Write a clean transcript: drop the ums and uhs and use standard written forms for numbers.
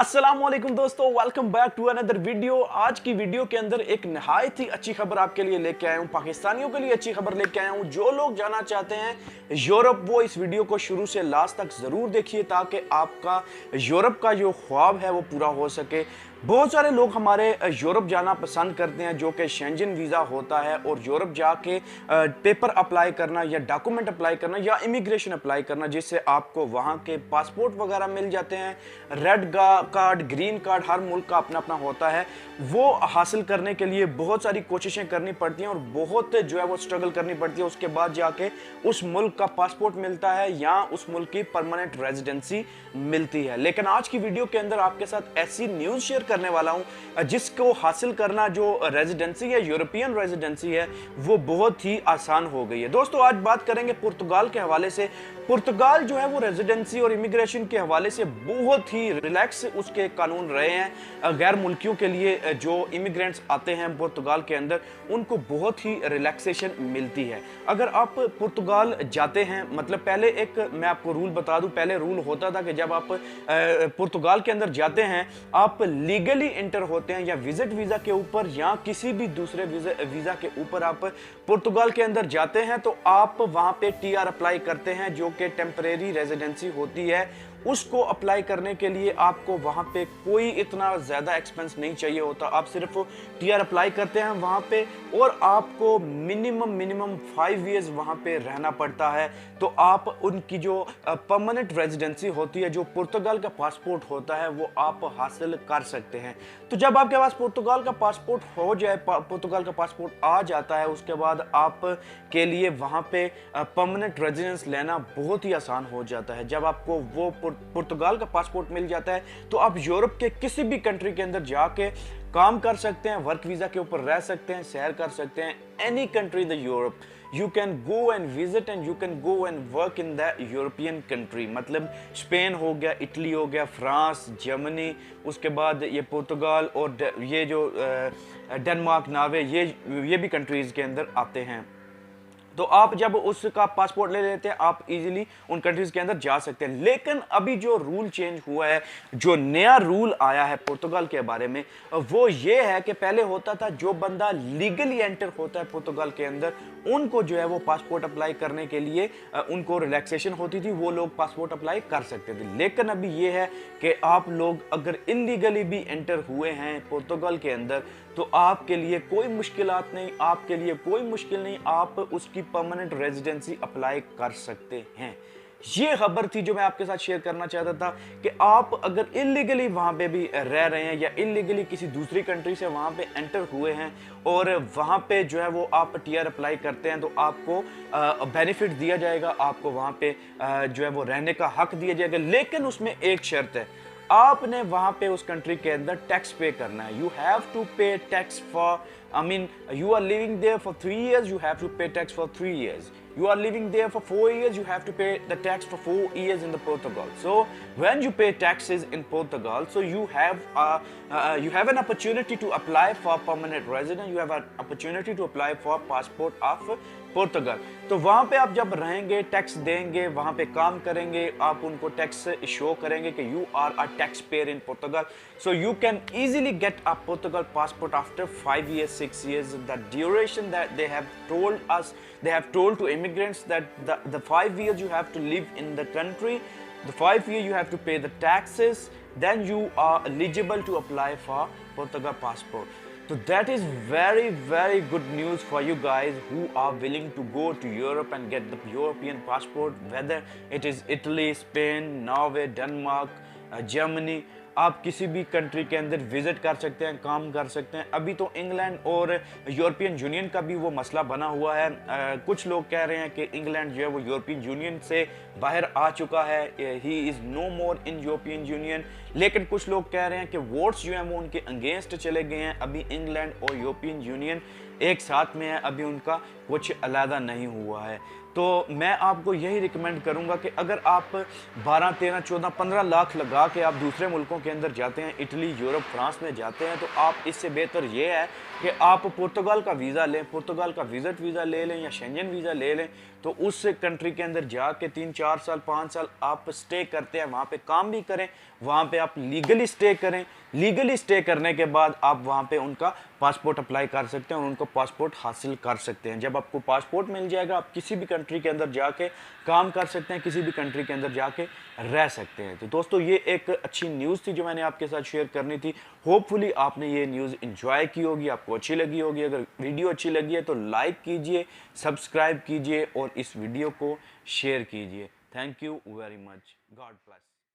अस्सलामुअलैकुम दोस्तों, welcome back to another video. आज की वीडियो के अंदर एक नहायत ही अच्छी खबर आपके लिए लेके आया हूँ। पाकिस्तानियों के लिए अच्छी खबर लेके आया हूँ। जो लोग जाना चाहते हैं यूरोप, वो इस वीडियो को शुरू से लास्ट तक जरूर देखिए ताकि आपका यूरोप का जो ख्वाब है वो पूरा हो सके। बहुत सारे लोग हमारे यूरोप जाना पसंद करते हैं, जो कि शेंजन वीज़ा होता है, और यूरोप जाके पेपर अप्लाई करना या डॉक्यूमेंट अप्लाई करना या इमिग्रेशन अप्लाई करना, जिससे आपको वहाँ के पासपोर्ट वगैरह मिल जाते हैं। रेड कार्ड, ग्रीन कार्ड, हर मुल्क का अपना अपना होता है। वो हासिल करने के लिए बहुत सारी कोशिशें करनी पड़ती हैं और बहुत जो है वो स्ट्रगल करनी पड़ती है। उसके बाद जाके उस मुल्क का पासपोर्ट मिलता है या उस मुल्क की परमानेंट रेजिडेंसी मिलती है। लेकिन आज की वीडियो के अंदर आपके साथ ऐसी न्यूज़ शेयर करने वाला हूं जिसको हासिल करना, जो रेजिडेंसी है, यूरोपियन रेजिडेंसी है, वो बहुत ही आसान हो गई है। दोस्तों, आज बात करेंगे पुर्तगाल के हवाले से। पुर्तगाल जो है वो रेजिडेंसी और इमिग्रेशन के हवाले से बहुत ही रिलैक्स उसके कानून रहे हैं। गैर मुल्कियों के लिए जो इमिग्रेंट्स आते हैं पुर्तगाल के अंदर, उनको बहुत ही रिलैक्सेशन मिलती है। अगर आप पुर्तगाल जाते हैं, मतलब पहले एक मैं आपको रूल बता दूं, पहले रूल होता था कि जब आप पुर्तगाल के अंदर जाते हैं, आप लीगली इंटर होते हैं या विजिट वीज़ा के ऊपर या किसी भी दूसरे वीज़ा के ऊपर आप पुर्तगाल के अंदर जाते हैं, तो आप वहाँ पे टीआर अप्लाई करते हैं, जो कि टेम्परेरी रेजिडेंसी होती है। उसको अप्लाई करने के लिए आपको वहाँ पे कोई इतना ज़्यादा एक्सपेंस नहीं चाहिए होता। आप सिर्फ टीआर अप्लाई करते हैं वहाँ पे, और आपको मिनिमम 5 इयर्स वहाँ पे रहना पड़ता है। तो आप उनकी जो परमानेंट रेजिडेंसी होती है, जो पुर्तगाल का पासपोर्ट होता है, वो आप हासिल कर सकते हैं। तो जब आपके पास पुर्तगाल का पासपोर्ट हो जाए, पुर्तगाल का पासपोर्ट आ जाता है, उसके बाद आप के लिए वहाँ पे परमानेंट रेजिडेंस लेना बहुत ही आसान हो जाता है। जब आपको वो पुर्तगाल का पासपोर्ट मिल जाता है, तो आप यूरोप के किसी भी कंट्री के अंदर जाके काम कर सकते हैं, वर्क वीजा के ऊपर रह सकते हैं, सैर कर सकते हैं। Any country the Europe you can go and visit and you can go and work in the European country. मतलब स्पेन हो गया, इटली हो गया, फ्रांस, जर्मनी, उसके बाद ये पुर्तगाल और ये जो डेनमार्क, नॉर्वे, ये भी कंट्रीज के अंदर आते हैं। तो आप जब उसका पासपोर्ट ले लेते हैं, आप इजीली उन कंट्रीज के अंदर जा सकते हैं। लेकिन अभी जो रूल चेंज हुआ है, जो नया रूल आया है पुर्तगाल के बारे में, वो ये है कि पहले होता था जो बंदा लीगली एंटर होता है पुर्तगाल के अंदर, उनको जो है वो पासपोर्ट अप्लाई करने के लिए उनको रिलैक्सेशन होती थी, वो लोग पासपोर्ट अप्लाई कर सकते थे। लेकिन अभी ये है कि आप लोग अगर इलीगली भी एंटर हुए हैं पुर्तगाल के अंदर, तो आपके लिए कोई मुश्किलात नहीं, आपके लिए कोई मुश्किल नहीं, आप उसकी परमानेंट रेजिडेंसी अप्लाई कर सकते हैं। ये खबर थी जो मैं आपके साथ शेयर करना चाहता था कि आप अगर इलीगली वहां पे भी रह रहे हैं या इलीगली किसी दूसरी कंट्री से वहां पे एंटर हुए हैं और वहां पे जो है वो आप टीआर अप्लाई करते हैं, तो आपको बेनिफिट दिया जाएगा, आपको वहां पे जो है वो रहने का हक दिया जाएगा। लेकिन उसमें एक शर्त है, आपने वहां पे उस कंट्री के अंदर टैक्स पे करना है। यू हैव टू पे tax for, I mean, you are living there for 3 years, you have to pay tax for 3 years. You are living there for 4 years, you have to pay the tax for 4 years in the Portugal. So when you pay taxes in Portugal, so you have an opportunity to apply for permanent residence. You have an opportunity to apply for passport of पुर्तगाल। तो वहाँ पे आप जब रहेंगे, tax देंगे, वहाँ पे काम करेंगे, आप उनको टैक्स शो करेंगे कि you are a tax payer in Portugal, so you can easily get a Portugal passport after 5 years, 6 years. The duration that they have told us, they have told to immigrants that the 5 years you have to live in the country, the 5 years you have to pay the taxes, then you are eligible to apply for Portugal passport. So that is very good news for you guys who are willing to go to Europe and get the European passport, whether it is Italy, Spain, Norway, Denmark, Germany. आप किसी भी country के अंदर visit कर सकते हैं, काम कर सकते हैं। अभी तो इंग्लैंड और यूरोपियन यूनियन का भी वो मसला बना हुआ है। कुछ लोग कह रहे हैं कि इंग्लैंड जो है वो यूरोपियन यूनियन से बाहर आ चुका है, he is no more in European Union. लेकिन कुछ लोग कह रहे हैं कि वोट्स जो हैं वो उनके अगेंस्ट चले गए हैं। अभी इंग्लैंड और यूरोपियन यूनियन एक साथ में है, अभी उनका कुछ अलहदा नहीं हुआ है। तो मैं आपको यही रिकमेंड करूंगा कि अगर आप 12, 13, 14, 15 लाख लगा के आप दूसरे मुल्कों के अंदर जाते हैं, इटली, यूरोप, फ्रांस में जाते हैं, तो आप इससे बेहतर ये है कि आप पुर्तगाल का वीज़ा लें, पुर्तगाल का विजिट वीज़ा ले लें या शेंजन वीज़ा ले लें। तो उस कंट्री के अंदर जाके 3, 4 साल, 5 साल आप स्टे करते हैं, वहाँ पे काम भी करें, वहाँ पे आप लीगली स्टे करें। लीगली स्टे करने के बाद आप वहाँ पे उनका पासपोर्ट अप्लाई कर सकते हैं और उनको पासपोर्ट हासिल कर सकते हैं। जब आपको पासपोर्ट मिल जाएगा, आप किसी भी कंट्री के अंदर जाके काम कर सकते हैं, किसी भी कंट्री के अंदर जाके रह सकते हैं। तो दोस्तों, ये एक अच्छी न्यूज़ थी जो मैंने आपके साथ शेयर करनी थी। होपफुली आपने ये न्यूज़ इंजॉय की होगी, आपको अच्छी लगी होगी। अगर वीडियो अच्छी लगी है तो लाइक कीजिए, सब्सक्राइब कीजिए और इस वीडियो को शेयर कीजिए। Thank you very much. God bless.